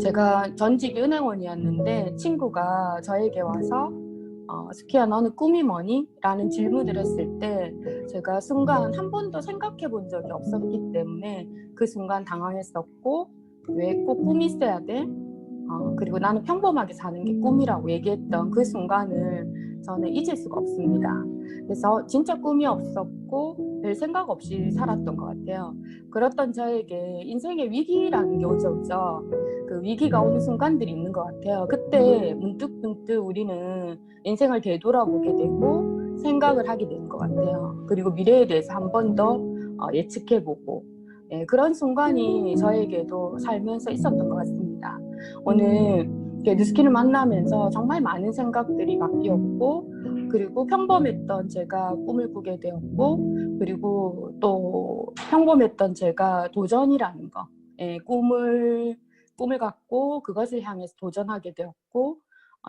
제가 전직이 은행원이었는데 친구가 저에게 와서 스키야 너는 꿈이 뭐니? 라는 질문을 했을 때 제가 순간 한 번도 생각해 본 적이 없었기 때문에 그 순간 당황했었고, 왜 꼭 꿈이 있어야 돼? 그리고 나는 평범하게 사는 게 꿈이라고 얘기했던 그 순간을 저는 잊을 수가 없습니다. 그래서 진짜 꿈이 없었고 별 생각 없이 살았던 것 같아요. 그렇던 저에게 인생의 위기라는 게 오죠. 그 위기가 오는 순간들이 있는 것 같아요. 그때 문득문득 우리는 인생을 되돌아보게 되고 생각을 하게 되는 것 같아요. 그리고 미래에 대해서 한 번 더 예측해보고, 그런 순간이 저에게도 살면서 있었던 것 같습니다. 오늘 뉴스키를 만나면서 정말 많은 생각들이 바뀌었고, 그리고 평범했던 제가 꿈을 꾸게 되었고, 그리고 또 평범했던 제가 도전이라는 거, 꿈을 갖고 그것을 향해서 도전하게 되었고,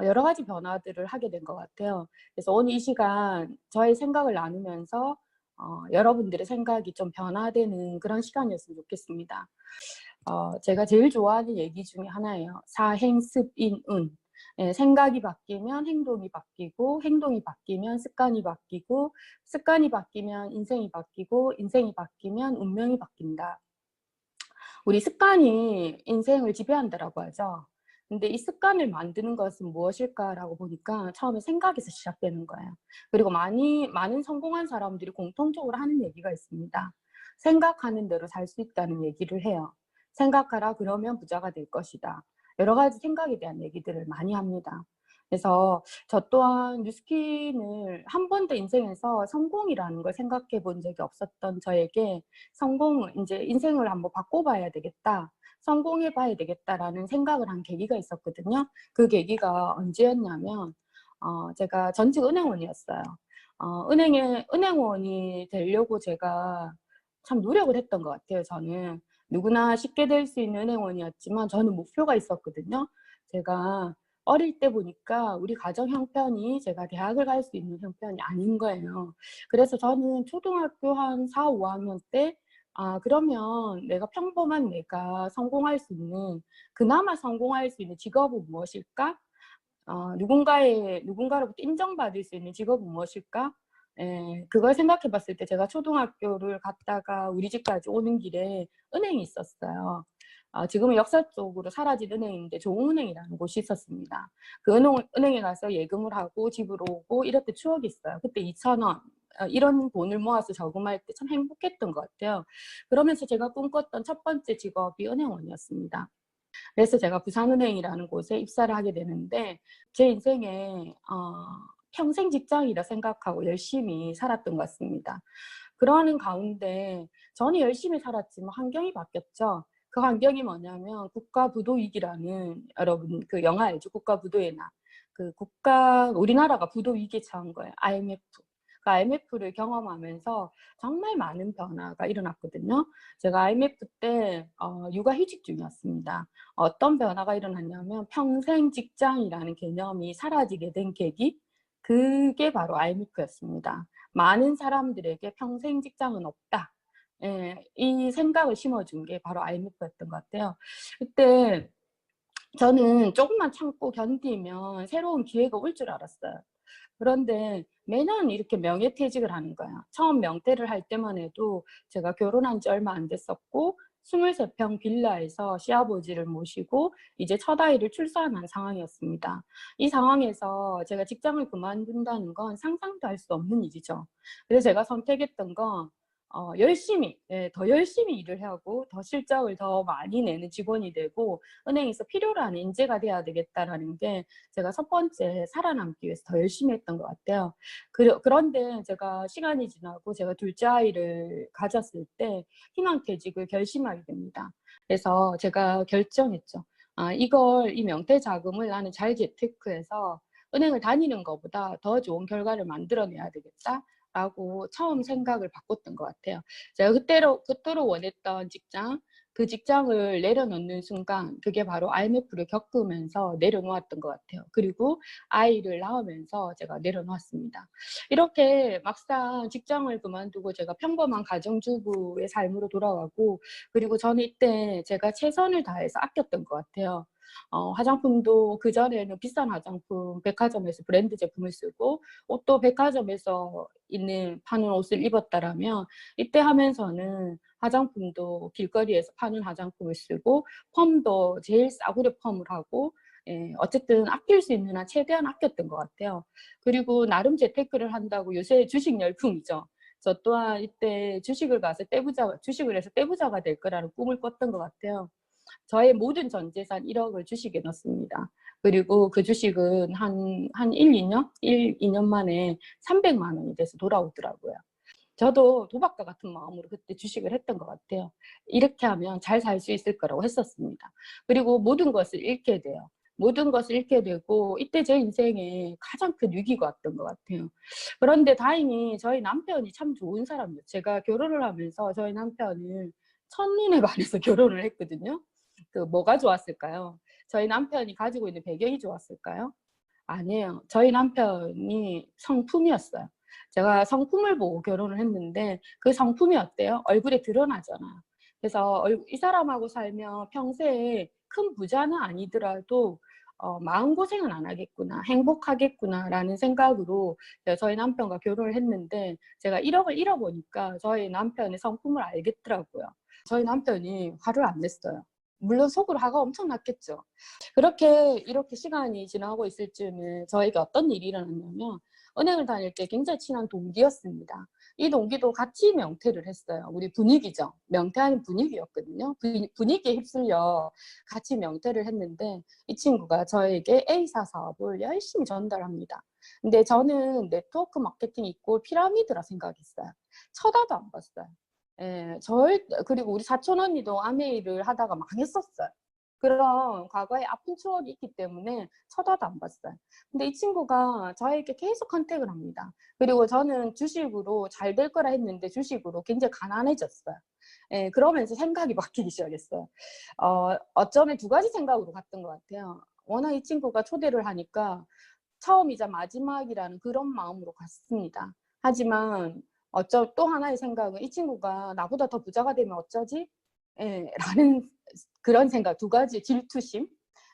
여러 가지 변화들을 하게 된 것 같아요. 그래서 오늘 이 시간 저의 생각을 나누면서 여러분들의 생각이 좀 변화되는 그런 시간이었으면 좋겠습니다. 제가 제일 좋아하는 얘기 중에 하나예요. 사행습인운. 생각이 바뀌면 행동이 바뀌고, 행동이 바뀌면 습관이 바뀌고, 습관이 바뀌면 인생이 바뀌고, 인생이 바뀌면 운명이 바뀐다. 우리 습관이 인생을 지배한다라고 하죠. 근데 이 습관을 만드는 것은 무엇일까라고 보니까 처음에 생각에서 시작되는 거예요. 그리고 많은 성공한 사람들이 공통적으로 하는 얘기가 있습니다. 생각하는 대로 살 수 있다는 얘기를 해요. 생각하라 그러면 부자가 될 것이다. 여러 가지 생각에 대한 얘기들을 많이 합니다. 그래서 저 또한 뉴스킨을 한 번도 인생에서 성공이라는 걸 생각해 본 적이 없었던 저에게 이제 인생을 한번 바꿔봐야 되겠다. 성공해 봐야 되겠다라는 생각을 한 계기가 있었거든요. 그 계기가 언제였냐면, 제가 전직 은행원이었어요. 은행원이 되려고 제가 참 노력을 했던 것 같아요, 저는. 누구나 쉽게 될 수 있는 은행원이었지만 저는 목표가 있었거든요. 제가 어릴 때 보니까 우리 가정 형편이 제가 대학을 갈 수 있는 형편이 아닌 거예요. 그래서 저는 초등학교 한 4, 5학년 때 그러면 평범한 내가 그나마 성공할 수 있는 직업은 무엇일까? 누군가로부터 인정받을 수 있는 직업은 무엇일까? 그걸 생각해 봤을 때 제가 초등학교를 갔다가 우리 집까지 오는 길에 은행이 있었어요. 지금은 역사적으로 사라진 은행인데 좋은은행이라는 곳이 있었습니다. 그 은행에 가서 예금을 하고 집으로 오고 이랬던 추억이 있어요. 그때 2,000원 이런 돈을 모아서 저금할 때 참 행복했던 것 같아요. 그러면서 제가 꿈꿨던 첫 번째 직업이 은행원이었습니다. 그래서 제가 부산은행이라는 곳에 입사를 하게 되는데 제 인생에 평생 직장이라 생각하고 열심히 살았던 것 같습니다. 그러는 가운데 저는 열심히 살았지만 환경이 바뀌었죠. 그 환경이 뭐냐면 국가부도위기라는, 여러분 그 영화 알죠? 국가부도의 날. 우리나라가 부도위기에 처한 거예요. IMF. 그 IMF를 경험하면서 정말 많은 변화가 일어났거든요. 제가 IMF 때 육아휴직 중이었습니다. 어떤 변화가 일어났냐면 평생 직장이라는 개념이 사라지게 된 계기, 그게 바로 IMF였습니다. 많은 사람들에게 평생 직장은 없다. 이 생각을 심어준 게 바로 IMF였던 것 같아요. 그때 저는 조금만 참고 견디면 새로운 기회가 올 줄 알았어요. 그런데 매년 이렇게 명예퇴직을 하는 거야. 처음 명퇴를 할 때만 해도 제가 결혼한 지 얼마 안 됐었고 23평 빌라에서 시아버지를 모시고 이제 첫 아이를 출산한 상황이었습니다. 이 상황에서 제가 직장을 그만둔다는 건 상상도 할 수 없는 일이죠. 그래서 제가 선택했던 건 더 열심히 일을 하고 더 실적을 더 많이 내는 직원이 되고 은행에서 필요로 하는 인재가 돼야 되겠다라는 게 제가 첫 번째 살아남기 위해서 더 열심히 했던 것 같아요. 그런데 제가 시간이 지나고 제가 둘째 아이를 가졌을 때 희망퇴직을 결심하게 됩니다. 그래서 제가 결정했죠. 이 명퇴 자금을 나는 잘 재테크해서 은행을 다니는 것보다 더 좋은 결과를 만들어내야 되겠다. 라고 처음 생각을 바꿨던 것 같아요. 제가 그때로 원했던 직장, 그 직장을 내려놓는 순간 그게 바로 IMF를 겪으면서 내려놓았던 것 같아요. 그리고 아이를 낳으면서 제가 내려놓았습니다. 이렇게 막상 직장을 그만두고 제가 평범한 가정주부의 삶으로 돌아가고, 그리고 저는 이때 제가 최선을 다해서 아꼈던 것 같아요. 화장품도 그전에는 비싼 화장품 백화점에서 브랜드 제품을 쓰고, 옷도 백화점에서 파는 옷을 입었다라면, 이때 하면서는 화장품도 길거리에서 파는 화장품을 쓰고, 펌도 제일 싸구려 펌을 하고, 어쨌든 아낄 수 있는 한 최대한 아꼈던 것 같아요. 그리고 나름 재테크를 한다고, 요새 주식 열풍이죠. 저 또한 이때 주식을 해서 떼부자가 될 거라는 꿈을 꿨던 것 같아요. 저의 모든 전 재산 1억을 주식에 넣었습니다. 그리고 그 주식은 한 2년 만에 300만 원이 돼서 돌아오더라고요. 저도 도박과 같은 마음으로 그때 주식을 했던 것 같아요. 이렇게 하면 잘 살 수 있을 거라고 했었습니다. 그리고 모든 것을 잃게 돼요. 모든 것을 잃게 되고, 이때 제 인생에 가장 큰 위기가 왔던 것 같아요. 그런데 다행히 저희 남편이 참 좋은 사람이에요. 제가 결혼을 하면서 저희 남편을 첫눈에 반해서 결혼을 했거든요. 뭐가 좋았을까요? 저희 남편이 가지고 있는 배경이 좋았을까요? 아니에요. 저희 남편이 성품이었어요. 제가 성품을 보고 결혼을 했는데, 그 성품이 어때요? 얼굴에 드러나잖아. 그래서 이 사람하고 살면 평생에 큰 부자는 아니더라도 마음고생은 안 하겠구나, 행복하겠구나라는 생각으로 저희 남편과 결혼을 했는데, 제가 1억을 잃어보니까 저희 남편의 성품을 알겠더라고요. 저희 남편이 화를 안 냈어요. 물론 속으로 화가 엄청 났겠죠. 이렇게 시간이 지나고 있을 즈음에 저에게 어떤 일이 일어났냐면, 은행을 다닐 때 굉장히 친한 동기였습니다. 이 동기도 같이 명퇴를 했어요. 우리 분위기죠. 명퇴하는 분위기였거든요. 분위기에 휩쓸려 같이 명퇴를 했는데, 이 친구가 저에게 A사 사업을 열심히 전달합니다. 근데 저는 네트워크 마케팅 이꼴 피라미드라 생각했어요. 쳐다도 안 봤어요. 그리고 우리 사촌 언니도 아메이를 하다가 망했었어요. 그런 과거에 아픈 추억이 있기 때문에 쳐다도 안 봤어요. 근데 이 친구가 저에게 계속 컨택을 합니다. 그리고 저는 주식으로 잘 될 거라 했는데 주식으로 굉장히 가난해졌어요. 그러면서 생각이 바뀌기 시작했어요. 어쩌면 두 가지 생각으로 갔던 것 같아요. 워낙 이 친구가 초대를 하니까 처음이자 마지막이라는 그런 마음으로 갔습니다. 하지만 또 하나의 생각은, 이 친구가 나보다 더 부자가 되면 어쩌지? 라는 그런 생각, 두 가지 질투심,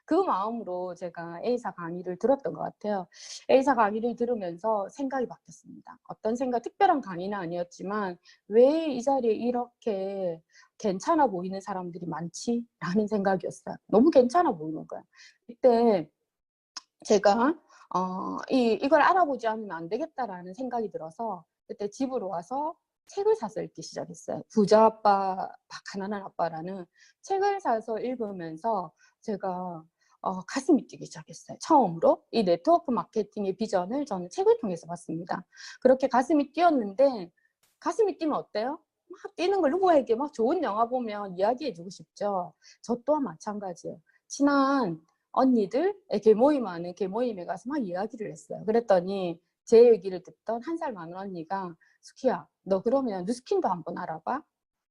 그 마음으로 제가 A사 강의를 들었던 것 같아요. A사 강의를 들으면서 생각이 바뀌었습니다. 어떤 생각, 특별한 강의는 아니었지만 왜 이 자리에 이렇게 괜찮아 보이는 사람들이 많지? 라는 생각이었어요. 너무 괜찮아 보이는 거예요. 그때 제가 이걸 알아보지 않으면 안 되겠다라는 생각이 들어서, 그때 집으로 와서 책을 사서 읽기 시작했어요. 부자 아빠, 가난한 아빠라는 책을 사서 읽으면서 제가 가슴이 뛰기 시작했어요. 처음으로 이 네트워크 마케팅의 비전을 저는 책을 통해서 봤습니다. 그렇게 가슴이 뛰었는데, 가슴이 뛰면 어때요? 막 뛰는 걸 누구에게 막 좋은 영화 보면 이야기해주고 싶죠. 저 또한 마찬가지예요. 친한 언니들, 개모임하는 개모임에 가서 막 이야기를 했어요. 그랬더니 제 얘기를 듣던 1살 많은 언니가, 수키야, 너 그러면 누스킨도 한번 알아봐.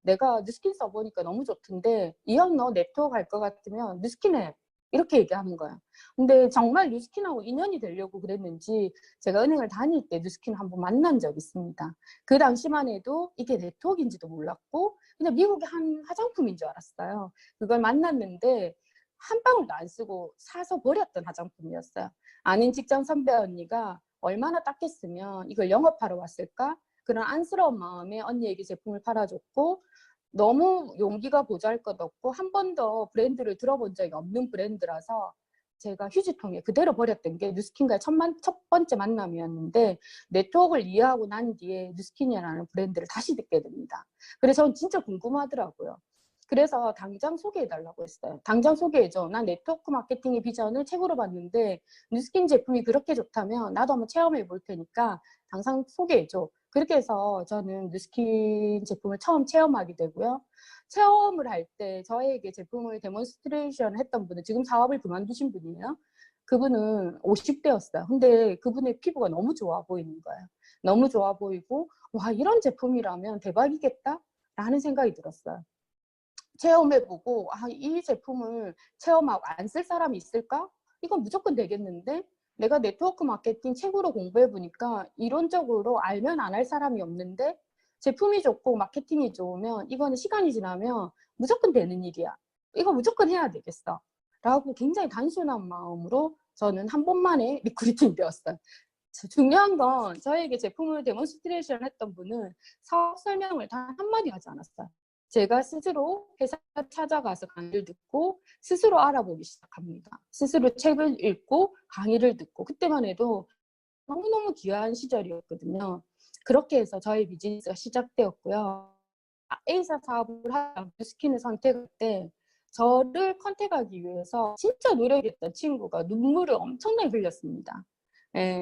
내가 누스킨 써보니까 너무 좋던데, 이왕 너 네트워크 할 것 같으면 누스킨 해. 이렇게 얘기하는 거야. 근데 정말 누스킨하고 인연이 되려고 그랬는지 제가 은행을 다닐 때 누스킨 한번 만난 적이 있습니다. 그 당시만 해도 이게 네트워크인지도 몰랐고 그냥 미국의 한 화장품인 줄 알았어요. 그걸 만났는데 한 방울도 안 쓰고 사서 버렸던 화장품이었어요. 아는 직장 선배 언니가 얼마나 땄겠으면 이걸 영업하러 왔을까? 그런 안쓰러운 마음에 언니에게 제품을 팔아줬고, 너무 용기가 보잘것없고 한 번도 브랜드를 들어본 적이 없는 브랜드라서 제가 휴지통에 그대로 버렸던 게 누스킨과의 첫 번째 만남이었는데, 네트워크를 이해하고 난 뒤에 누스킨이라는 브랜드를 다시 듣게 됩니다. 그래서 저는 진짜 궁금하더라고요. 그래서 당장 소개해달라고 했어요. 당장 소개해줘. 난 네트워크 마케팅의 비전을 책으로 봤는데 뉴스킨 제품이 그렇게 좋다면 나도 한번 체험해 볼 테니까 당장 소개해줘. 그렇게 해서 저는 뉴스킨 제품을 처음 체험하게 되고요. 체험을 할 때 저에게 제품을 데몬스트레이션 했던 분은 지금 사업을 그만두신 분이에요. 그분은 50대였어요. 근데 그분의 피부가 너무 좋아 보이는 거예요. 너무 좋아 보이고, 와, 이런 제품이라면 대박이겠다? 라는 생각이 들었어요. 체험해보고 이 제품을 체험하고 안 쓸 사람이 있을까? 이건 무조건 되겠는데 내가 네트워크 마케팅 책으로 공부해보니까 이론적으로 알면 안 할 사람이 없는데 제품이 좋고 마케팅이 좋으면 이거는 시간이 지나면 무조건 되는 일이야. 이거 무조건 해야 되겠어. 라고 굉장히 단순한 마음으로 저는 한 번만에 리크루팅 되었어요. 중요한 건 저에게 제품을 데몬스트레이션 했던 분은 사업 설명을 단 한마디 하지 않았어요. 제가 스스로 회사 찾아가서 강의를 듣고 스스로 알아보기 시작합니다. 스스로 책을 읽고 강의를 듣고 그때만 해도 너무너무 귀한 시절이었거든요. 그렇게 해서 저희 비즈니스가 시작되었고요. A사 사업을 하다 뉴스킨을 선택할 때 저를 컨택하기 위해서 진짜 노력했던 친구가 눈물을 엄청나게 흘렸습니다.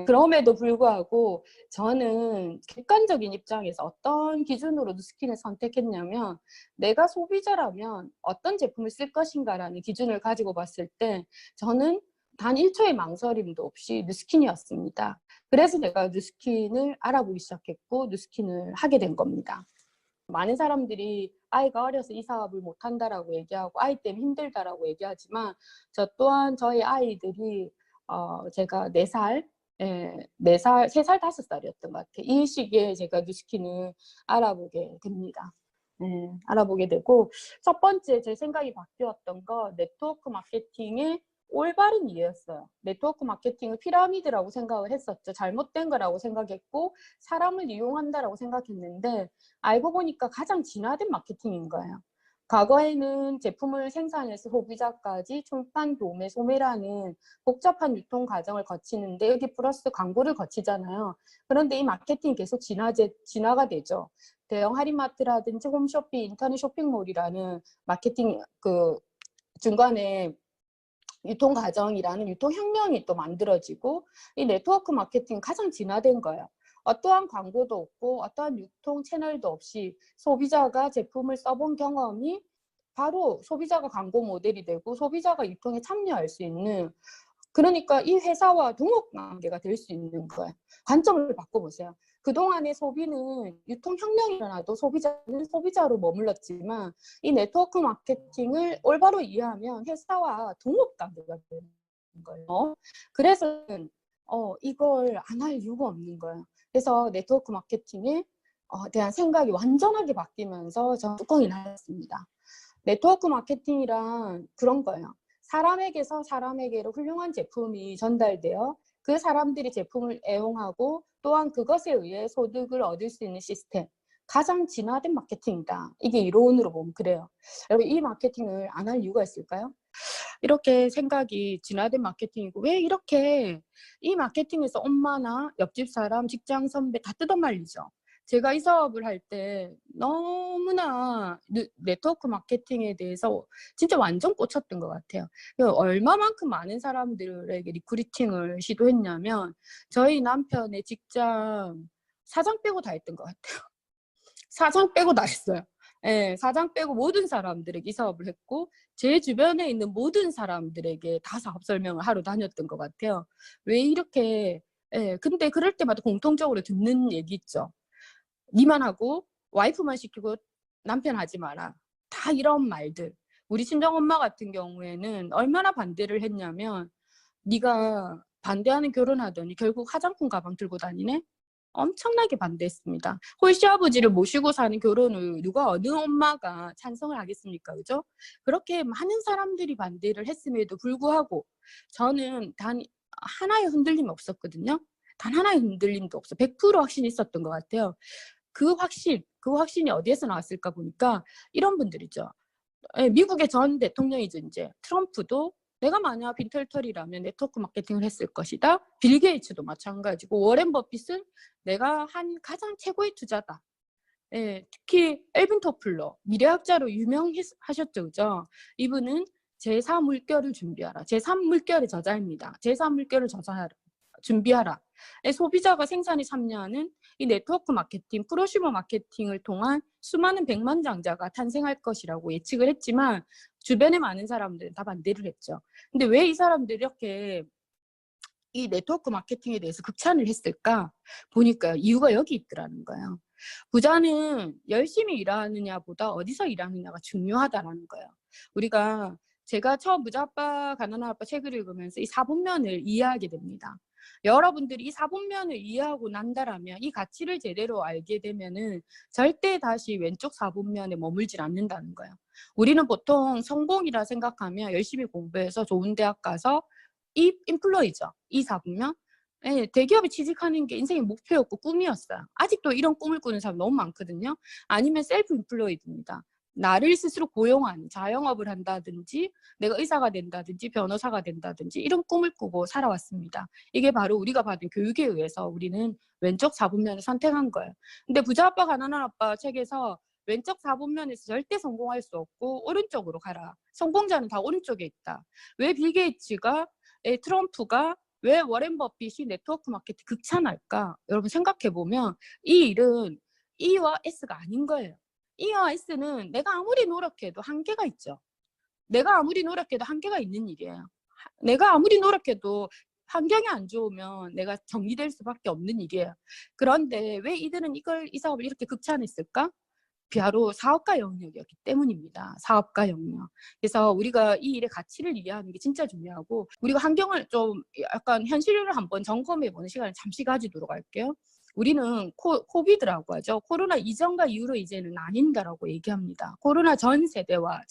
그럼에도 불구하고 저는 객관적인 입장에서 어떤 기준으로 누스킨을 선택했냐면 내가 소비자라면 어떤 제품을 쓸 것인가라는 기준을 가지고 봤을 때 저는 단 1초의 망설임도 없이 누스킨이었습니다. 그래서 내가 누스킨을 알아보기 시작했고 누스킨을 하게 된 겁니다. 많은 사람들이 아이가 어려서 이 사업을 못한다라고 얘기하고 아이 때문에 힘들다라고 얘기하지만 저 또한 저희 아이들이 제가 4살, 4살, 3살, 5살이었던 것 같아요. 이 시기에 제가 뉴스킨을 알아보게 됩니다. 알아보게 되고 첫 번째 제 생각이 바뀌었던 거 네트워크 마케팅의 올바른 이해였어요. 네트워크 마케팅을 피라미드라고 생각을 했었죠. 잘못된 거라고 생각했고 사람을 이용한다라고 생각했는데 알고 보니까 가장 진화된 마케팅인 거예요. 과거에는 제품을 생산해서 소비자까지 총판, 도매, 소매라는 복잡한 유통 과정을 거치는데 여기 플러스 광고를 거치잖아요. 그런데 이 마케팅이 계속 진화가 되죠. 대형 할인마트라든지 홈쇼핑, 인터넷 쇼핑몰이라는 마케팅 중간에 유통 과정이라는 유통 혁명이 또 만들어지고 이 네트워크 마케팅 가장 진화된 거예요. 어떠한 광고도 없고 어떠한 유통 채널도 없이 소비자가 제품을 써본 경험이 바로 소비자가 광고 모델이 되고 소비자가 유통에 참여할 수 있는 그러니까 이 회사와 동업관계가 될 수 있는 거예요. 관점을 바꿔보세요. 그동안의 소비는 유통혁명이 일어나도 소비자는 소비자로 머물렀지만 이 네트워크 마케팅을 올바로 이해하면 회사와 동업관계가 되는 거예요. 그래서 이걸 안 할 이유가 없는 거예요. 그래서 네트워크 마케팅에 대한 생각이 완전하게 바뀌면서 저는 뚜껑이 나왔습니다. 네트워크 마케팅이란 그런 거예요. 사람에게서 사람에게로 훌륭한 제품이 전달되어 그 사람들이 제품을 애용하고 또한 그것에 의해 소득을 얻을 수 있는 시스템. 가장 진화된 마케팅이다. 이게 이론으로 보면 그래요. 여러분 이 마케팅을 안 할 이유가 있을까요? 이렇게 생각이 진화된 마케팅이고 왜 이렇게 이 마케팅에서 엄마나 옆집 사람, 직장 선배 다 뜯어말리죠. 제가 이 사업을 할 때 너무나 네트워크 마케팅에 대해서 진짜 완전 꽂혔던 것 같아요. 얼마만큼 많은 사람들에게 리크루팅을 시도했냐면 저희 남편의 직장 사장 빼고 다 했던 것 같아요. 사장 빼고 다 했어요. 사장 빼고 모든 사람들에게 이 사업을 했고 제 주변에 있는 모든 사람들에게 다 사업 설명을 하러 다녔던 것 같아요. 왜 이렇게 근데 그럴 때마다 공통적으로 듣는 얘기 있죠. 니만 하고 와이프만 시키고 남편 하지 마라. 다 이런 말들. 우리 친정엄마 같은 경우에는 얼마나 반대를 했냐면 네가 반대하는 결혼하더니 결국 화장품 가방 들고 다니네? 엄청나게 반대했습니다. 홀시아버지를 모시고 사는 결혼을 누가 어느 엄마가 찬성을 하겠습니까? 그죠? 그렇게 많은 사람들이 반대를 했음에도 불구하고 저는 단 하나의 흔들림이 없었거든요. 단 하나의 흔들림도 없어. 100% 확신이 있었던 것 같아요. 그 확신이 어디에서 나왔을까 보니까 이런 분들이죠. 미국의 전 대통령이죠, 이제. 트럼프도 내가 만약 빈털터리라면 네트워크 마케팅을 했을 것이다. 빌 게이츠도 마찬가지고 워렌 버핏은 내가 한 가장 최고의 투자다. 특히 엘빈 토플러, 미래학자로 유명하셨죠, 그죠? 이분은 제4물결을 준비하라. 제3물결의 저자입니다. 제3물결을 준비하라. 소비자가 생산에 참여하는 이 네트워크 마케팅, 프로슈머 마케팅을 통한 수많은 백만장자가 탄생할 것이라고 예측을 했지만 주변에 많은 사람들은 다 반대를 했죠. 근데 왜 이 사람들이 이렇게 이 네트워크 마케팅에 대해서 극찬을 했을까? 보니까 이유가 여기 있더라는 거예요. 부자는 열심히 일하느냐보다 어디서 일하느냐가 중요하다라는 거예요. 제가 처음 부자 아빠 가난한 아빠 책을 읽으면서 이 사분면을 이해하게 됩니다. 여러분들이 이 사분면을 이해하고 난다라면, 이 가치를 제대로 알게 되면은 절대 다시 왼쪽 사분면에 머물질 않는다는 거예요. 우리는 보통 성공이라 생각하면 열심히 공부해서 좋은 대학 가서 이 인플루이죠. 이 사분면. 예, 대기업에 취직하는 게 인생의 목표였고 꿈이었어요. 아직도 이런 꿈을 꾸는 사람 너무 많거든요. 아니면 셀프 인플루이드입니다. 나를 스스로 고용하는, 자영업을 한다든지 내가 의사가 된다든지 변호사가 된다든지 이런 꿈을 꾸고 살아왔습니다. 이게 바로 우리가 받은 교육에 의해서 우리는 왼쪽 사분면을 선택한 거예요. 근데 부자 아빠 가난한 아빠 책에서 왼쪽 사분면에서 절대 성공할 수 없고 오른쪽으로 가라. 성공자는 다 오른쪽에 있다. 왜 빌 게이츠가, 트럼프가, 왜 워렌 버핏이 네트워크 마케팅 극찬할까? 여러분 생각해보면 이 일은 E와 S가 아닌 거예요. E와 S는 내가 아무리 노력해도 한계가 있죠. 내가 아무리 노력해도 한계가 있는 일이에요. 내가 아무리 노력해도 환경이 안 좋으면 내가 정리될 수밖에 없는 일이에요. 그런데 왜 이들은 이 사업을 이렇게 극찬했을까? 바로 사업가 영역이었기 때문입니다. 사업가 영역. 그래서 우리가 이 일의 가치를 이해하는 게 진짜 중요하고, 우리가 환경을 좀 약간 현실을 한번 점검해보는 시간을 잠시 가지도록 할게요. 우리는 코비드라고 하죠. 코로나 이전과 이후로 이제는 나뉜다라고 얘기합니다. 코로나 전 세대와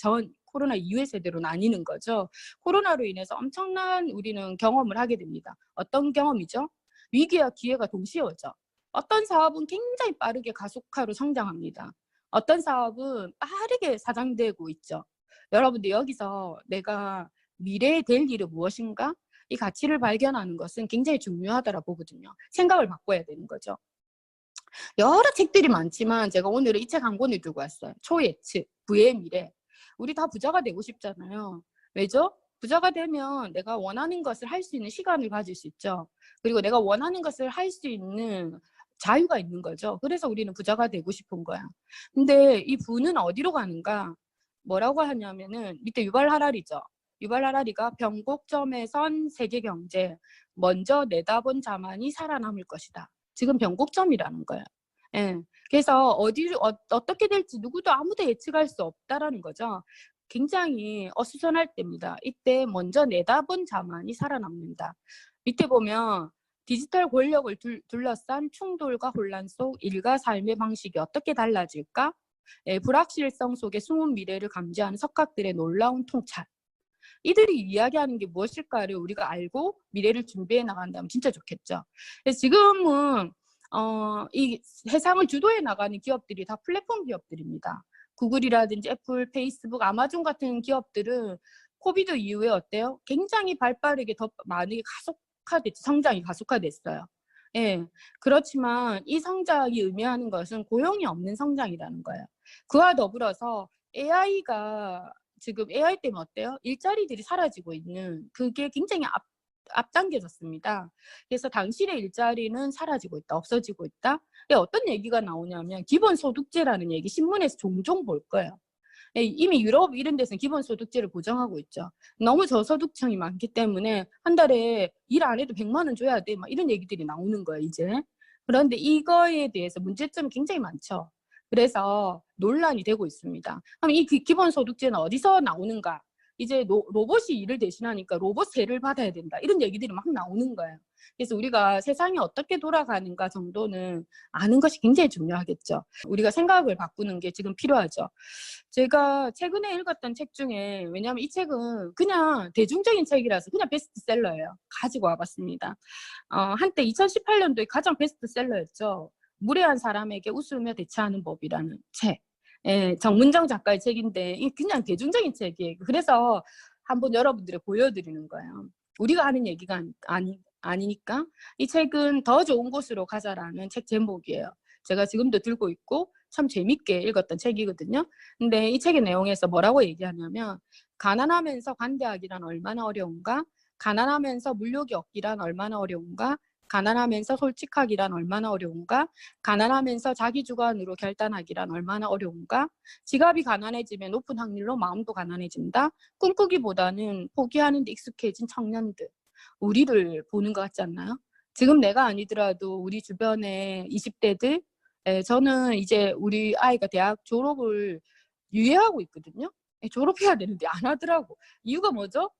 코로나 이후의 세대로 나뉘는 거죠. 코로나로 인해서 엄청난 우리는 경험을 하게 됩니다. 어떤 경험이죠? 위기와 기회가 동시에 오죠. 어떤 사업은 굉장히 빠르게 가속화로 성장합니다. 어떤 사업은 빠르게 사장되고 있죠. 여러분들 여기서 내가 미래에 될 일은 무엇인가? 이 가치를 발견하는 것은 굉장히 중요하다고 보거든요. 생각을 바꿔야 되는 거죠. 여러 책들이 많지만 제가 오늘은 이 책 한 권을 들고 왔어요. 초예측, 부의 미래. 우리 다 부자가 되고 싶잖아요. 왜죠? 부자가 되면 내가 원하는 것을 할 수 있는 시간을 가질 수 있죠. 그리고 내가 원하는 것을 할 수 있는 자유가 있는 거죠. 그래서 우리는 부자가 되고 싶은 거야. 근데 이 부는 어디로 가는가? 뭐라고 하냐면은 밑에 유발 하라리죠. 유발 하라리가 변곡점에 선 세계 경제, 먼저 내다본 자만이 살아남을 것이다. 지금 변곡점이라는 거예요. 예. 그래서 어떻게 될지 누구도 아무도 예측할 수 없다라는 거죠. 굉장히 어수선할 때입니다. 이때 먼저 내다본 자만이 살아남는다. 밑에 보면 디지털 권력을 둘러싼 충돌과 혼란 속 일가 삶의 방식이 어떻게 달라질까? 불확실성 속에 숨은 미래를 감지하는 석학들의 놀라운 통찰. 이들이 이야기하는 게 무엇일까를 우리가 알고 미래를 준비해 나간다면 진짜 좋겠죠. 그래서 지금은 이 세상을 주도해 나가는 기업들이 다 플랫폼 기업들입니다. 구글이라든지 애플, 페이스북, 아마존 같은 기업들은 코비드 이후에 어때요? 굉장히 발빠르게 더 많이 성장이 가속화됐어요. 예. 그렇지만 이 성장이 의미하는 것은 고용이 없는 성장이라는 거예요. 그와 더불어서 AI가 지금 AI 때문에 어때요? 일자리들이 사라지고 있는 그게 굉장히 앞당겨졌습니다. 그래서 당신의 일자리는 사라지고 있다, 없어지고 있다. 어떤 얘기가 나오냐면 기본소득제라는 얘기 신문에서 종종 볼 거예요. 이미 유럽 이런 데서는 기본소득제를 보장하고 있죠. 너무 저소득층이 많기 때문에 한 달에 일 안 해도 100만 원 줘야 돼. 막 이런 얘기들이 나오는 거예요, 이제. 그런데 이거에 대해서 문제점이 굉장히 많죠. 그래서 논란이 되고 있습니다. 그럼 이 기본소득제는 어디서 나오는가? 이제 로봇이 일을 대신하니까 로봇 세를 받아야 된다. 이런 얘기들이 막 나오는 거예요. 그래서 우리가 세상이 어떻게 돌아가는가 정도는 아는 것이 굉장히 중요하겠죠. 우리가 생각을 바꾸는 게 지금 필요하죠. 제가 최근에 읽었던 책 중에, 왜냐하면 이 책은 그냥 대중적인 책이라서 그냥 베스트셀러예요. 가지고 와봤습니다. 한때 2018년도에 가장 베스트셀러였죠. 무례한 사람에게 웃으며 대처하는 법이라는 책. 예, 정문정 작가의 책인데 그냥 대중적인 책이에요. 그래서 한번 여러분들에 보여드리는 거예요. 우리가 하는 얘기가 아니니까. 이 책은 더 좋은 곳으로 가자라는 책 제목이에요. 제가 지금도 들고 있고 참 재밌게 읽었던 책이거든요. 근데 이 책의 내용에서 뭐라고 얘기하냐면, 가난하면서 관대하기란 얼마나 어려운가? 가난하면서 물욕이 없기란 얼마나 어려운가? 가난하면서 솔직하기란 얼마나 어려운가? 가난하면서 자기 주관으로 결단하기란 얼마나 어려운가? 지갑이 가난해지면 높은 확률로 마음도 가난해진다. 꿈꾸기보다는 포기하는 데 익숙해진 청년들. 우리를 보는 것 같지 않나요? 지금 내가 아니더라도 우리 주변에 20대들, 예, 저는 이제 우리 아이가 대학 졸업을 유예하고 있거든요. 예, 졸업해야 되는데 안 하더라고. 이유가 뭐죠?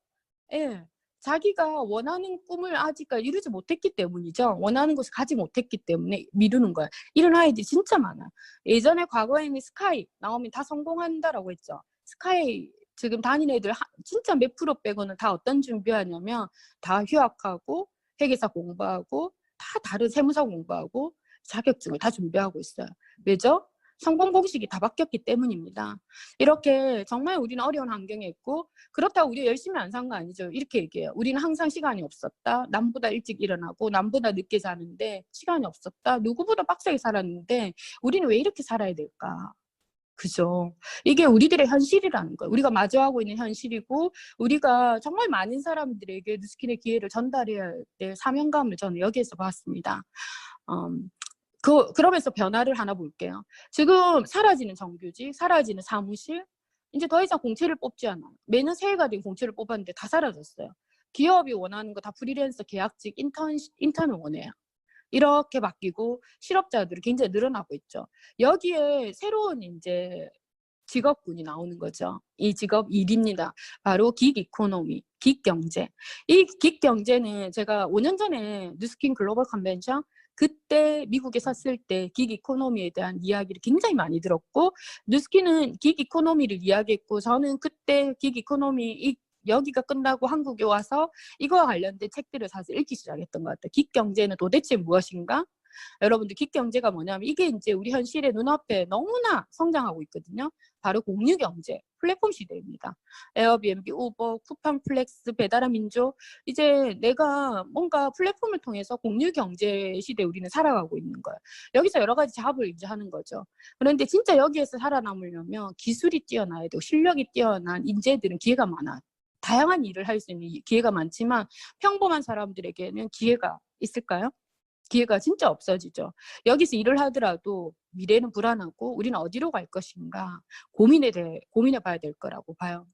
예. 자기가 원하는 꿈을 아직까지 이루지 못했기 때문이죠. 원하는 것을 가지 못했기 때문에 미루는 거야. 이런 아이들이 진짜 많아. 예전에 과거에는 스카이 나오면 다 성공한다라고 했죠. 스카이 지금 다니는 애들 진짜 몇 프로 빼고는 다 어떤 준비하냐면 다 휴학하고 회계사 공부하고 다 다른 세무사 공부하고 자격증을 다 준비하고 있어요. 왜죠? 성공 공식이 다 바뀌었기 때문입니다. 이렇게 정말 우리는 어려운 환경에 있고 그렇다고 우리 열심히 안 산 거 아니죠. 이렇게 얘기해요. 우리는 항상 시간이 없었다. 남보다 일찍 일어나고 남보다 늦게 자는데 시간이 없었다. 누구보다 빡세게 살았는데 우리는 왜 이렇게 살아야 될까? 그죠. 이게 우리들의 현실이라는 거예요. 우리가 마주하고 있는 현실이고 우리가 정말 많은 사람들에게 누스킨의 기회를 전달해야 될 사명감을 저는 여기에서 봤습니다. 그러면서 변화를 하나 볼게요. 지금 사라지는 정규직, 사라지는 사무실, 이제 더 이상 공채를 뽑지 않아요. 매년 새해가 된 공채를 뽑았는데 다 사라졌어요. 기업이 원하는 거 다 프리랜서 계약직 인턴을 원해요. 이렇게 바뀌고 실업자들이 굉장히 늘어나고 있죠. 여기에 새로운 이제 직업군이 나오는 거죠. 이 직업 일입니다. 바로 긱 이코노미, 긱 경제. 이 긱 경제는 제가 5년 전에 뉴스킨 글로벌 컨벤션 그때 미국에 섰을 때 긱 이코노미에 대한 이야기를 굉장히 많이 들었고 뉴스킨은 긱 이코노미를 이야기했고 저는 그때 긱 이코노미 여기가 끝나고 한국에 와서 이거와 관련된 책들을 사실 읽기 시작했던 것 같아요. 긱 경제는 도대체 무엇인가? 여러분들 긱 경제가 뭐냐면 이게 이제 우리 현실의 눈앞에 너무나 성장하고 있거든요. 바로 공유 경제, 플랫폼 시대입니다. 에어비앤비, 우버, 쿠팡 플렉스, 배달의 민족. 이제 내가 뭔가 플랫폼을 통해서 공유 경제 시대에 우리는 살아가고 있는 거예요. 여기서 여러 가지 작업을 이제 하는 거죠. 그런데 진짜 여기에서 살아남으려면 기술이 뛰어나야 되고 실력이 뛰어난 인재들은 기회가 많아요. 다양한 일을 할 수 있는 기회가 많지만 평범한 사람들에게는 기회가 있을까요? 기회가 진짜 없어지죠. 여기서 일을 하더라도 미래는 불안하고 우리는 어디로 갈 것인가 고민해 봐야 될 거라고 봐요.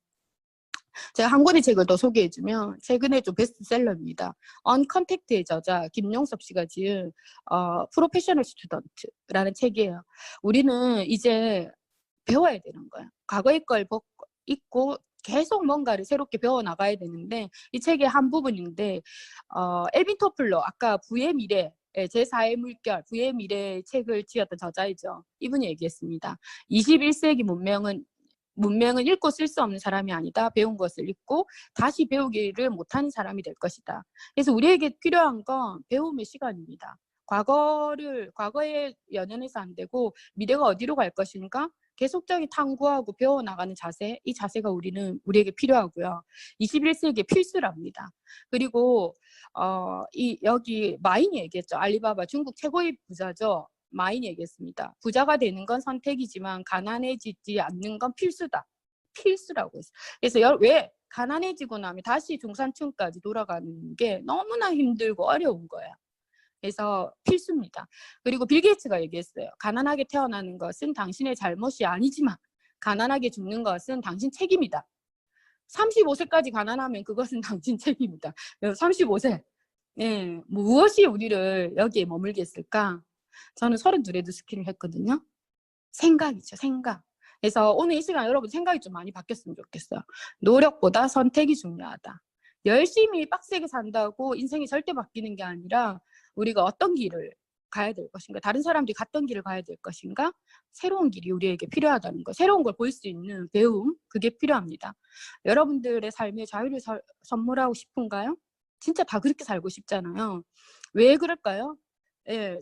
제가 한 권의 책을 더 소개해주면 최근에 좀 베스트셀러입니다. 언컨택트의 저자 김용섭 씨가 지은 프로페셔널 스튜던트라는 책이에요. 우리는 이제 배워야 되는 거예요. 과거의 걸 잊고 계속 뭔가를 새롭게 배워나가야 되는데 이 책의 한 부분인데 엘빈 토플러 아까 부의 미래 제4의 물결 부의 미래 책을 지었던 저자이죠. 이분이 얘기했습니다. 21세기 문명은 읽고 쓸 수 없는 사람이 아니다. 배운 것을 읽고 다시 배우기를 못하는 사람이 될 것이다. 그래서 우리에게 필요한 건 배움의 시간입니다. 과거에 연연해서 안 되고 미래가 어디로 갈 것인가? 계속적인 탐구하고 배워나가는 자세, 이 자세가 우리에게 필요하고요. 21세기의 필수랍니다. 그리고 여기 마인이 얘기했죠. 알리바바 중국 최고의 부자죠. 마인이 얘기했습니다. 부자가 되는 건 선택이지만 가난해지지 않는 건 필수다. 필수라고 했어요. 그래서 왜 가난해지고 나면 다시 중산층까지 돌아가는 게 너무나 힘들고 어려운 거예요. 그래서 필수입니다. 그리고 빌 게이츠가 얘기했어요. 가난하게 태어나는 것은 당신의 잘못이 아니지만 가난하게 죽는 것은 당신 책임이다. 35세까지 가난하면 그것은 당신 책임이다. 35세. 네, 무엇이 우리를 여기에 머물게 했을까? 저는 32에도 스킨을 했거든요. 생각이죠, 생각. 그래서 오늘 이 시간 여러분 생각이 좀 많이 바뀌었으면 좋겠어요. 노력보다 선택이 중요하다. 열심히 빡세게 산다고 인생이 절대 바뀌는 게 아니라 우리가 어떤 길을 가야 될 것인가, 다른 사람들이 갔던 길을 가야 될 것인가, 새로운 길이 우리에게 필요하다는 거, 새로운 걸 볼 수 있는 배움, 그게 필요합니다. 여러분들의 삶에 자유를 선물하고 싶은가요? 진짜 다 그렇게 살고 싶잖아요. 왜 그럴까요? 예,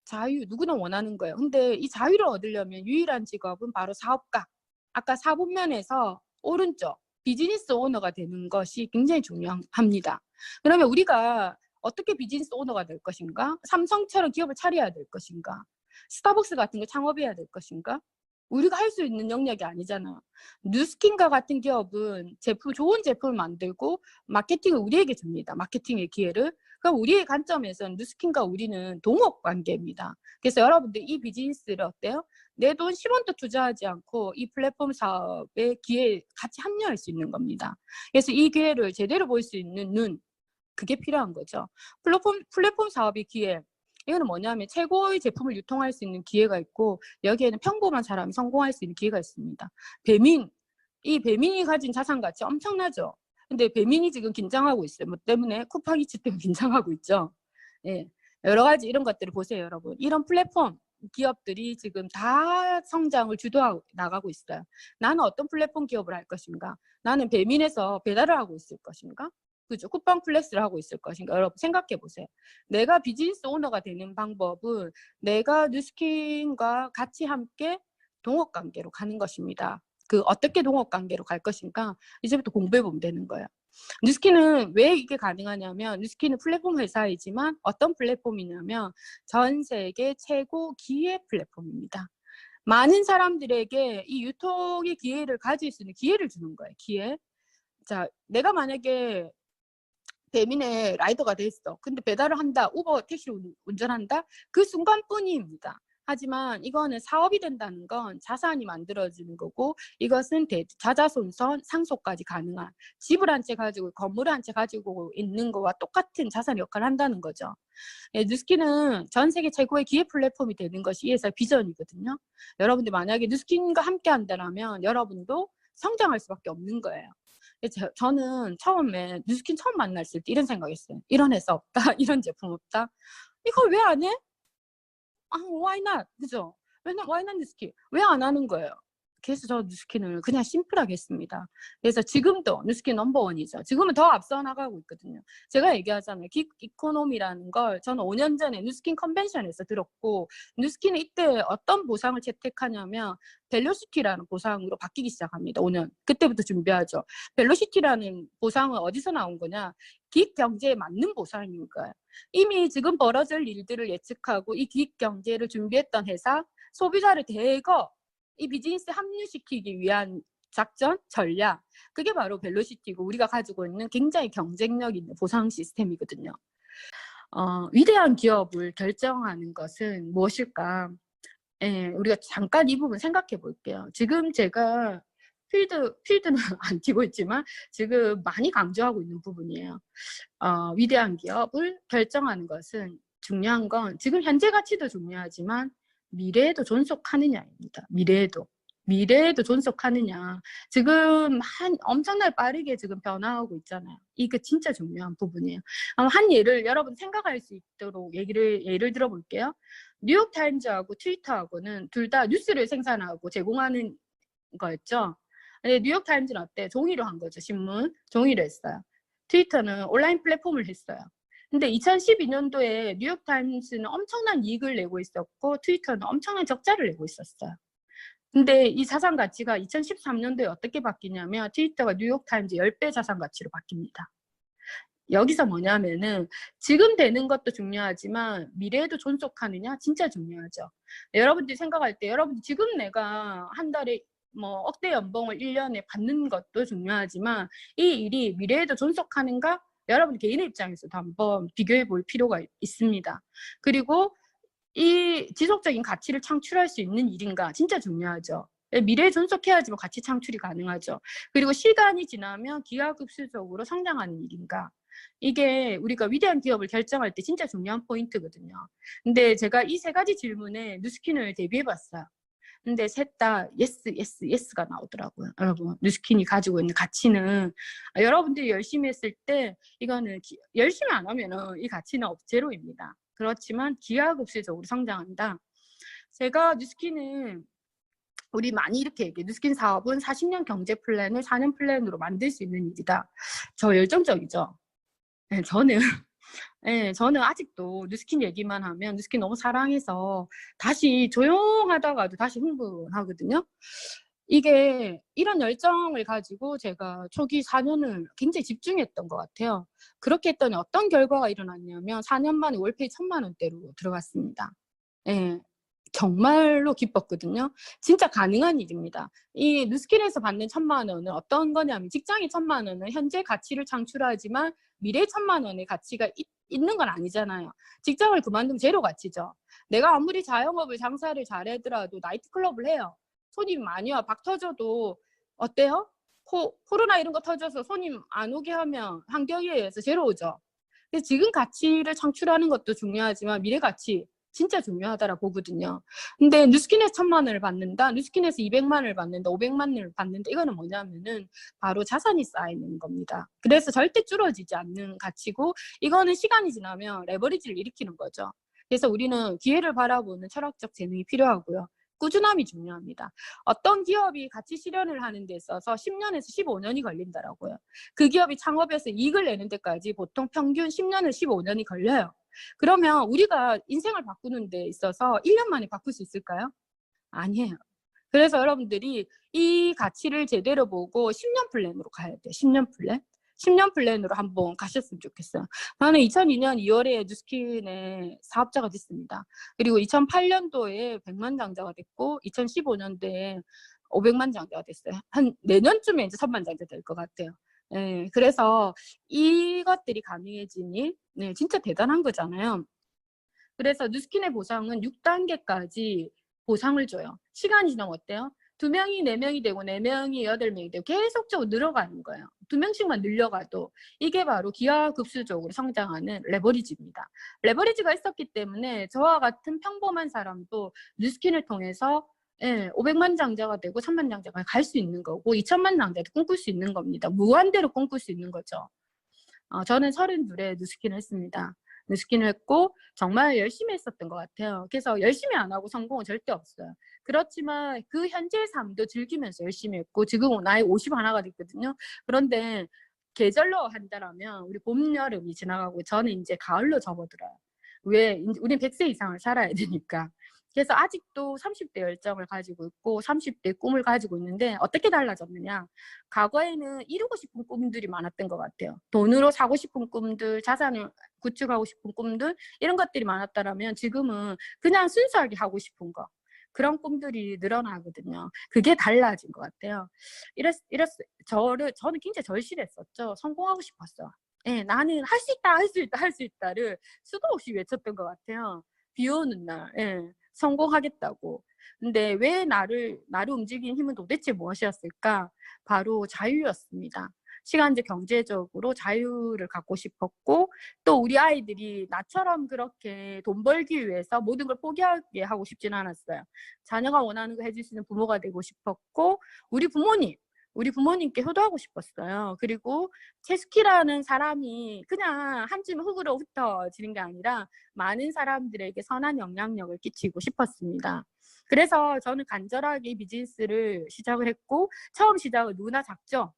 자유 누구나 원하는 거예요. 근데 이 자유를 얻으려면 유일한 직업은 바로 사업가. 아까 사분면에서 오른쪽 비즈니스 오너가 되는 것이 굉장히 중요합니다. 그러면 우리가 어떻게 비즈니스 오너가 될 것인가? 삼성처럼 기업을 차려야 될 것인가? 스타벅스 같은 거 창업해야 될 것인가? 우리가 할 수 있는 영역이 아니잖아. 뉴스킨과 같은 기업은 좋은 제품을 만들고 마케팅을 우리에게 줍니다. 마케팅의 기회를. 그럼 우리의 관점에서는 뉴스킨과 우리는 동업 관계입니다. 그래서 여러분들 이 비즈니스를 어때요? 내 돈 10원도 투자하지 않고 이 플랫폼 사업의 기회에 같이 합류할 수 있는 겁니다. 그래서 이 기회를 제대로 볼 수 있는 눈, 그게 필요한 거죠. 플랫폼 사업의 기회. 이거는 뭐냐면 최고의 제품을 유통할 수 있는 기회가 있고 여기에는 평범한 사람이 성공할 수 있는 기회가 있습니다. 이 배민이 가진 자산 가치 엄청나죠. 근데 배민이 지금 긴장하고 있어요. 뭐 때문에? 쿠팡이츠 때문에 긴장하고 있죠. 예. 여러 가지 이런 것들을 보세요, 여러분. 이런 플랫폼 기업들이 지금 다 성장을 주도하고 나가고 있어요. 나는 어떤 플랫폼 기업을 할 것인가? 나는 배민에서 배달을 하고 있을 것인가? 그죠? 쿠팡 플렉스를 하고 있을 것인가? 여러분 생각해 보세요. 내가 비즈니스 오너가 되는 방법은 내가 뉴스킨과 같이 함께 동업 관계로 가는 것입니다. 그 어떻게 동업 관계로 갈 것인가? 이제부터 공부해 보면 되는 거예요. 뉴스킨은 왜 이게 가능하냐면 뉴스킨은 플랫폼 회사이지만 어떤 플랫폼이냐면 전 세계 최고 기회 플랫폼입니다. 많은 사람들에게 이 유통의 기회를 가질 수 있는 기회를 주는 거예요. 기회. 자, 내가 만약에 배민의 라이더가 됐어. 근데 배달을 한다. 우버 택시를 운전한다. 그 순간뿐입니다. 하지만 이거는 사업이 된다는 건 자산이 만들어지는 거고 이것은 자자손손 상속까지 가능한 집을 한 채 가지고 건물을 한 채 가지고 있는 거와 똑같은 자산 역할을 한다는 거죠. 예, 뉴스킨은 전 세계 최고의 기회 플랫폼이 되는 것이 이 회사의 비전이거든요. 여러분들 만약에 뉴스킨과 함께 한다면 여러분도 성장할 수밖에 없는 거예요. 저는 처음에 뉴스킨 처음 만났을 때 이런 생각했어요. 이런 회사 없다. 이런 제품 없다. 이걸 왜 안 해? why not? 그죠? why not 뉴스킨? 왜 안 하는 거예요? 그래서 저 뉴스킨을 그냥 심플하게 했습니다. 그래서 지금도 뉴스킨 넘버원이죠. 지금은 더 앞서 나가고 있거든요. 제가 얘기하잖아요. 긱 이코노미라는 걸 저는 5년 전에 뉴스킨 컨벤션에서 들었고 뉴스킨은 이때 어떤 보상을 채택하냐면 벨로시티라는 보상으로 바뀌기 시작합니다. 5년. 그때부터 준비하죠. 벨로시티라는 보상은 어디서 나온 거냐? 기획 경제에 맞는 보상인 거예요. 이미 지금 벌어질 일들을 예측하고 이 기획 경제를 준비했던 회사, 소비자를 대거 이 비즈니스에 합류시키기 위한 작전, 전략, 그게 바로 벨로시티고 우리가 가지고 있는 굉장히 경쟁력 있는 보상 시스템이거든요. 위대한 기업을 결정하는 것은 무엇일까? 예, 우리가 잠깐 이 부분 생각해 볼게요. 지금 제가 필드는 안 튀고 있지만 지금 많이 강조하고 있는 부분이에요. 위대한 기업을 결정하는 것은 중요한 건 지금 현재 가치도 중요하지만 미래에도 존속하느냐입니다. 미래에도 존속하느냐. 지금 엄청나게 빠르게 지금 변화하고 있잖아요. 이게 진짜 중요한 부분이에요. 한 예를 여러분 생각할 수 있도록 예를 들어볼게요. 뉴욕타임즈하고 트위터하고는 둘 다 뉴스를 생산하고 제공하는 거였죠. 근데 뉴욕타임즈는 어때? 종이로 한 거죠. 신문. 종이로 했어요. 트위터는 온라인 플랫폼을 했어요. 근데 2012년도에 뉴욕타임즈는 엄청난 이익을 내고 있었고 트위터는 엄청난 적자를 내고 있었어요. 근데 이 자산 가치가 2013년도에 어떻게 바뀌냐면 트위터가 뉴욕타임즈 10배 자산 가치로 바뀝니다. 여기서 뭐냐면은 지금 되는 것도 중요하지만 미래에도 존속하느냐 진짜 중요하죠. 여러분들이 생각할 때 여러분들 지금 내가 한 달에 뭐 억대 연봉을 1년에 받는 것도 중요하지만 이 일이 미래에도 존속하는가? 여러분 개인의 입장에서도 한번 비교해 볼 필요가 있습니다. 그리고 이 지속적인 가치를 창출할 수 있는 일인가? 진짜 중요하죠. 미래에 존속해야지만 가치 창출이 가능하죠. 그리고 시간이 지나면 기하급수적으로 성장하는 일인가? 이게 우리가 위대한 기업을 결정할 때 진짜 중요한 포인트거든요. 근데 제가 이 세 가지 질문에 뉴스킨을 대비해봤어요. 근데 셋 다 예스가 나오더라고요. 여러분 뉴스킨이 가지고 있는 가치는 여러분들이 열심히 했을 때 이거는 열심히 안 하면은 이 가치는 제로입니다. 그렇지만 기하급수적으로 성장한다. 제가 뉴스킨은 우리 많이 이렇게 얘기해. 뉴스킨 사업은 40년 경제 플랜을 4년 플랜으로 만들 수 있는 일이다. 저 열정적이죠. 네, 저는 아직도 뉴스킨 얘기만 하면 뉴스킨 너무 사랑해서 다시 조용하다가도 다시 흥분하거든요. 이게 이런 열정을 가지고 제가 초기 4년을 굉장히 집중했던 것 같아요. 그렇게 했더니 어떤 결과가 일어났냐면 4년 만에 월페이 1,000만 원대로 들어갔습니다. 예, 정말로 기뻤거든요. 진짜 가능한 일입니다. 이 뉴스킨에서 받는 1,000만 원은 어떤 거냐면 직장의 1,000만 원은 현재 가치를 창출하지만 미래 1,000만 원의 가치가 있는 건 아니잖아요. 직장을 그만두면 제로 가치죠. 내가 아무리 자영업을 장사를 잘하더라도 나이트클럽을 해요. 손님 많이 와. 박 터져도 어때요? 코로나 이런 거 터져서 손님 안 오게 하면 환경에 의해서 제로 오죠. 그래서 지금 가치를 창출하는 것도 중요하지만 미래 가치 진짜 중요하다라 보거든요. 근데 누스킨에서 1,000만 원을 받는다, 누스킨에서 200만 원을 받는다, 500만 원을 받는다. 이거는 뭐냐면은 바로 자산이 쌓이는 겁니다. 그래서 절대 줄어지지 않는 가치고, 이거는 시간이 지나면 레버리지를 일으키는 거죠. 그래서 우리는 기회를 바라보는 철학적 재능이 필요하고요. 꾸준함이 중요합니다. 어떤 기업이 가치 실현을 하는 데 있어서 10년에서 15년이 걸린다라고요. 그 기업이 창업해서 이익을 내는 데까지 보통 평균 10년에서 15년이 걸려요. 그러면 우리가 인생을 바꾸는 데 있어서 1년 만에 바꿀 수 있을까요? 아니에요. 그래서 여러분들이 이 가치를 제대로 보고 10년 플랜으로 가야 돼요. 10년 플랜. 10년 플랜으로 한번 가셨으면 좋겠어요. 저는 2002년 2월에 누스킨의 사업자가 됐습니다. 그리고 2008년도에 100만 장자가 됐고 2015년도에 500만 장자가 됐어요. 한 내년쯤에 이제 1000만 장자 될 것 같아요. 네, 그래서 이것들이 가능해지니 네, 진짜 대단한 거잖아요. 그래서 누스킨의 보상은 6단계까지 보상을 줘요. 시간이 지나면 어때요? 2명이 4명이 되고 4명이 8명이 되고 계속적으로 늘어가는 거예요. 2명씩만 늘려가도 이게 바로 기하급수적으로 성장하는 레버리지입니다. 레버리지가 있었기 때문에 저와 같은 평범한 사람도 누스킨을 통해서 500만 장자가 되고 1000만 장자가 갈 수 있는 거고 2000만 장자도 꿈꿀 수 있는 겁니다. 무한대로 꿈꿀 수 있는 거죠. 저는 32에 누스킨을 했습니다. 누스킨을 했고 정말 열심히 했었던 것 같아요. 그래서 열심히 안 하고 성공은 절대 없어요. 그렇지만 그 현재의 삶도 즐기면서 열심히 했고 지금은 나이 51가 됐거든요. 그런데 계절로 한다라면 우리 봄, 여름이 지나가고 저는 이제 가을로 접어들어요. 왜? 우린 100세 이상을 살아야 되니까. 그래서 아직도 30대 열정을 가지고 있고 30대 꿈을 가지고 있는데 어떻게 달라졌느냐. 과거에는 이루고 싶은 꿈들이 많았던 것 같아요. 돈으로 사고 싶은 꿈들, 자산을 구축하고 싶은 꿈들, 이런 것들이 많았다면 지금은 그냥 순수하게 하고 싶은 거, 그런 꿈들이 늘어나거든요. 그게 달라진 것 같아요. 저는 굉장히 절실했었죠. 성공하고 싶었어. 예, 나는 할 수 있다, 할 수 있다, 할 수 있다를 수도 없이 외쳤던 것 같아요. 비 오는 날, 예, 성공하겠다고. 근데 왜 나를 움직이는 힘은 도대체 무엇이었을까? 바로 자유였습니다. 시간적, 경제적으로 자유를 갖고 싶었고, 또 우리 아이들이 나처럼 그렇게 돈 벌기 위해서 모든 걸 포기하게 하고 싶진 않았어요. 자녀가 원하는 거 해줄 수 있는 부모가 되고 싶었고, 우리 부모님께 효도하고 싶었어요. 그리고 채스키라는 사람이 그냥 한 줌 흙으로 흩어지는 게 아니라 많은 사람들에게 선한 영향력을 끼치고 싶었습니다. 그래서 저는 간절하게 비즈니스를 시작을 했고, 처음 시작은 누구나 작죠.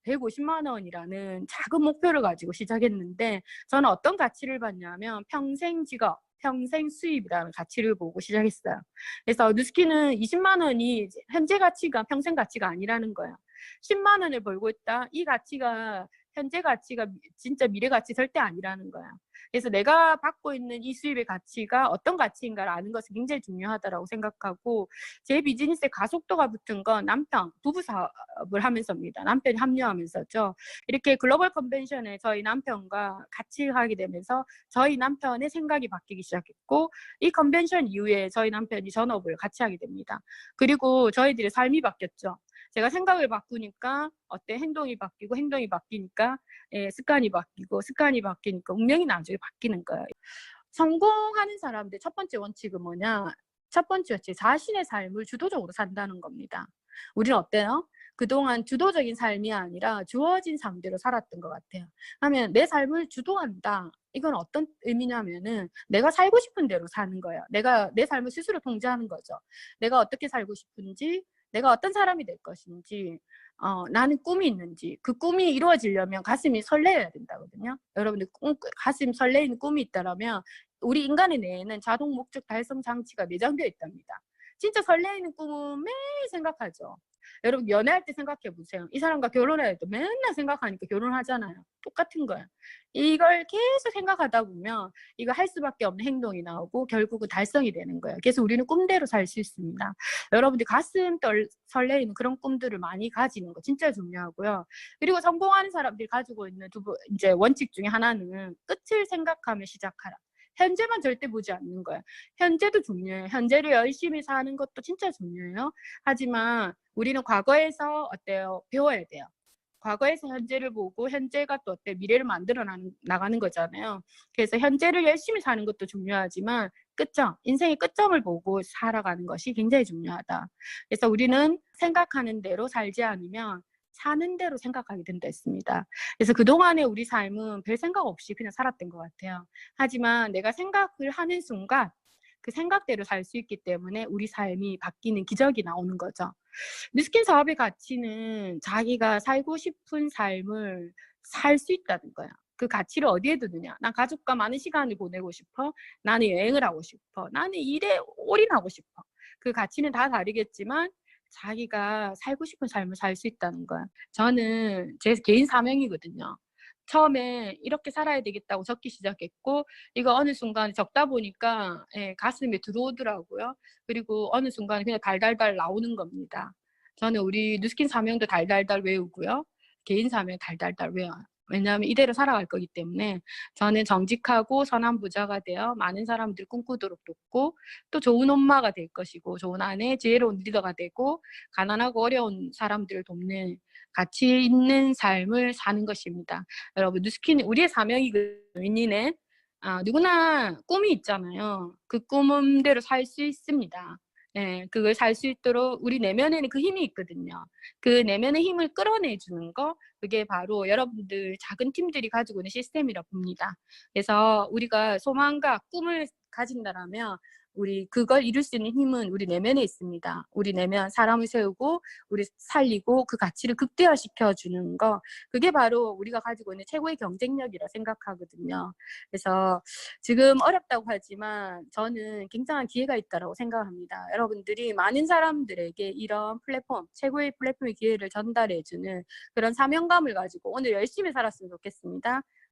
150만 원이라는 작은 목표를 가지고 시작했는데, 저는 어떤 가치를 봤냐면 평생 직업, 평생 수입이라는 가치를 보고 시작했어요. 그래서 누스키는 20만 원이 현재 가치가 평생 가치가 아니라는 거예요. 10만 원을 벌고 있다. 이 가치가 현재 가치가 진짜 미래 가치 절대 아니라는 거야. 그래서 내가 받고 있는 이 수입의 가치가 어떤 가치인가를 아는 것이 굉장히 중요하다고 생각하고, 제 비즈니스에 가속도가 붙은 건 남편, 부부 사업을 하면서입니다. 남편이 합류하면서죠. 이렇게 글로벌 컨벤션에 저희 남편과 같이 하게 되면서 저희 남편의 생각이 바뀌기 시작했고, 이 컨벤션 이후에 저희 남편이 전업을 같이 하게 됩니다. 그리고 저희들의 삶이 바뀌었죠. 제가 생각을 바꾸니까 행동이 바뀌고, 행동이 바뀌니까 습관이 바뀌고, 습관이 바뀌니까 운명이 나중에 바뀌는 거예요. 성공하는 사람들 첫 번째 원칙은 뭐냐? 첫 번째 원칙, 자신의 삶을 주도적으로 산다는 겁니다. 우리는 어때요? 그동안 주도적인 삶이 아니라 주어진 삶대로 살았던 것 같아요. 하면 내 삶을 주도한다. 이건 어떤 의미냐면은 내가 살고 싶은 대로 사는 거예요. 내가 내 삶을 스스로 통제하는 거죠. 내가 어떻게 살고 싶은지, 내가 어떤 사람이 될 것인지, 나는 꿈이 있는지, 그 꿈이 이루어지려면 가슴이 설레야 된다거든요. 여러분들 가슴 설레이는 꿈이 있다면 우리 인간의 뇌에는 자동 목적 달성 장치가 내장되어 있답니다. 진짜 설레이는 꿈은 매일 생각하죠. 여러분 연애할 때 생각해 보세요. 이 사람과 결혼해야 돼. 맨날 생각하니까 결혼하잖아요. 똑같은 거예요. 이걸 계속 생각하다 보면 이거 할 수밖에 없는 행동이 나오고 결국은 달성이 되는 거예요. 그래서 우리는 꿈대로 살 수 있습니다. 여러분들 가슴 설레이는 그런 꿈들을 많이 가지는 거 진짜 중요하고요. 그리고 성공하는 사람들이 가지고 있는 이제 원칙 중에 하나는 끝을 생각하며 시작하라. 현재만 절대 보지 않는 거예요. 현재도 중요해요. 현재를 열심히 사는 것도 진짜 중요해요. 하지만 우리는 과거에서 어때요? 배워야 돼요. 과거에서 현재를 보고 현재가 또 어때 미래를 만들어 나가는 거잖아요. 그래서 현재를 열심히 사는 것도 중요하지만 끝점, 인생의 끝점을 보고 살아가는 것이 굉장히 중요하다. 그래서 우리는 생각하는 대로 살지 않으면 사는 대로 생각하게 된다 했습니다. 그래서 그동안의 우리 삶은 별 생각 없이 그냥 살았던 것 같아요. 하지만 내가 생각을 하는 순간 그 생각대로 살 수 있기 때문에 우리 삶이 바뀌는 기적이 나오는 거죠. 뉴스킨 사업의 가치는 자기가 살고 싶은 삶을 살 수 있다는 거야. 그 가치를 어디에 두느냐. 난 가족과 많은 시간을 보내고 싶어. 나는 여행을 하고 싶어. 나는 일에 올인하고 싶어. 그 가치는 다 다르겠지만 자기가 살고 싶은 삶을 살 수 있다는 거야. 저는 제 개인 사명이거든요. 처음에 이렇게 살아야 되겠다고 적기 시작했고 이거 어느 순간 적다 보니까 가슴에 들어오더라고요. 그리고 어느 순간 그냥 달달달 나오는 겁니다. 저는 우리 뉴스킨 사명도 달달달 외우고요. 개인 사명 달달달 외워요. 왜냐하면 이대로 살아갈 거기 때문에 저는 정직하고 선한 부자가 되어 많은 사람들 꿈꾸도록 돕고 또 좋은 엄마가 될 것이고 좋은 아내, 지혜로운 리더가 되고 가난하고 어려운 사람들을 돕는 가치 있는 삶을 사는 것입니다. 여러분 뉴스킨 우리의 사명이거든요. 윈니는 누구나 꿈이 있잖아요. 그 꿈대로 살 수 있습니다. 네, 그걸 살 수 있도록 우리 내면에는 그 힘이 있거든요. 그 내면의 힘을 끌어내주는 거 그게 바로 여러분들 작은 팀들이 가지고 있는 시스템이라고 봅니다. 그래서 우리가 소망과 꿈을 가진다라면 우리 그걸 이룰 수 있는 힘은 우리 내면에 있습니다. 우리 내면 사람을 세우고 우리 살리고 그 가치를 극대화시켜주는 거 그게 바로 우리가 가지고 있는 최고의 경쟁력이라 생각하거든요. 그래서 지금 어렵다고 하지만 저는 굉장한 기회가 있다고 생각합니다. 여러분들이 많은 사람들에게 이런 플랫폼, 최고의 플랫폼의 기회를 전달해주는 그런 사명감을 가지고 오늘 열심히 살았으면 좋겠습니다.